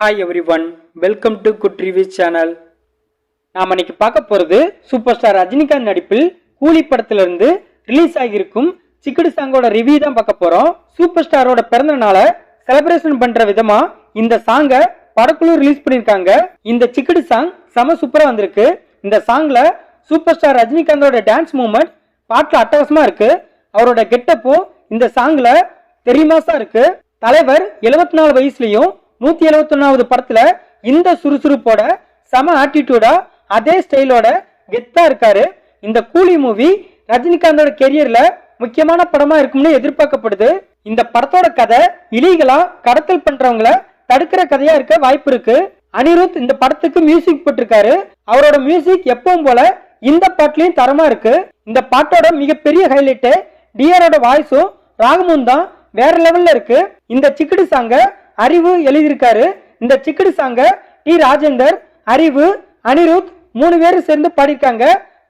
Hi every one, welcome to good reviews channel. நாம் இன்னைக்கு பார்க்க போகிறது சூப்பர் ஸ்டார் ரஜினிகாந்த் நடிப்பில் கூலி படத்திலிருந்து ரிலீஸ் ஆகியிருக்கும் சிக்கடு சாங்கோட ரிவ்யூ தான் பார்க்க போகிறோம். சூப்பர் ஸ்டாரோட பிறந்த நாளை செலிப்ரேஷன் பண்ணுற விதமாக இந்த சாங்கை படக்குழு ரிலீஸ் பண்ணியிருக்காங்க. இந்த சிக்கடு சாங் செம சூப்பராக வந்திருக்கு. இந்த சாங்கில் சூப்பர் ஸ்டார் ரஜினிகாந்தோட டான்ஸ் மூமெண்ட் பாட்டில் அட்டகாசமாக இருக்குது. அவரோட கெட்டப்பும் இந்த சாங்கில் தெரியுமாசா இருக்கு. தலைவர் 74 வயசுலையும் 171வது படத்துல இந்த சுறுசுறுப்போட சம ஆட்டிடியூடா அதே ஸ்டைலோட கெத்தா இருக்காரு. இந்த கூலி மூவி ரஜினிகாந்தோட கெரியர்ல முக்கியமான படமா இருக்கும்னு எதிர்பார்க்கப்படுது. இந்த படத்தோட கதை இலீகலா கடத்தல் பண்றவங்கள தடுக்கிற கதையா இருக்க வாய்ப்பு இருக்கு. அனிருத் இந்த படத்துக்கு மியூசிக் போட்டிருக்காரு. அவரோட மியூசிக் எப்பவும் போல இந்த பாட்டுலயும் தரமா இருக்கு. இந்த பாட்டோட மிகப்பெரிய ஹைலைட் டிஆரோட வாய்ஸும் ராகமும் தான் வேற லெவல்ல இருக்கு. இந்த சிக்கடு சாங்க அறிவு எழுதியிருக்காரு. இந்த சிக்கடு சாங்க டி ராஜேந்தர், அறிவு, அனிருத் 3 பேரும் சேர்ந்து பாடியிருக்காங்க.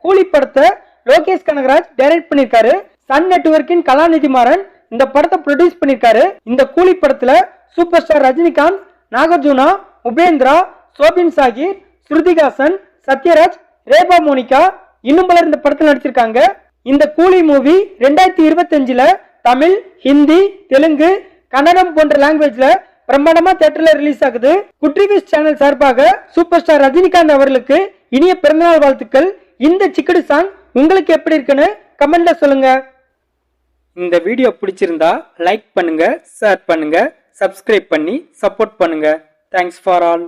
கூலி படத்தை லோகேஷ் கனகராஜ் டைரக்ட் பண்ணிருக்காரு. சன் நெட்வொர்க்கின் கலாநிதி மாறன் இந்த படத்தை ப்ரொடியூஸ் பண்ணிருக்காரு. இந்த கூலி படத்துல சூப்பர் ஸ்டார் ரஜினிகாந்த், நாகார்ஜுனா, உபேந்திரா, சோபின் சாகிர், ஸ்ருதிகாசன், சத்யராஜ், ரேபா மோனிகா இன்னும் பலர் இந்த படத்தில் நடிச்சிருக்காங்க. இந்த கூலி மூவி 2025ல தமிழ், ஹிந்தி, தெலுங்கு, கன்னடம் போன்ற லாங்குவேஜ்ல பிரம்மாண்டமா தியேட்டர்ல ரிலீஸ் ஆகுது. குட் ரிவ்யூஸ் சேனல் சார்பாக சூப்பர் ஸ்டார் ரஜினிகாந்த் அவர்களுக்கு இனிய பிறந்தநாள் வாழ்த்துக்கள். இந்த சிக்கடு சாங் உங்களுக்கு எப்படி இருக்குன்னு கமெண்ட்ல சொல்லுங்க. இந்த வீடியோ பிடிச்சிருந்தா லைக் பண்ணுங்க, ஷேர் பண்ணுங்க, சப்ஸ்கிரைப் பண்ணி சப்போர்ட் பண்ணுங்க. Thanks for all.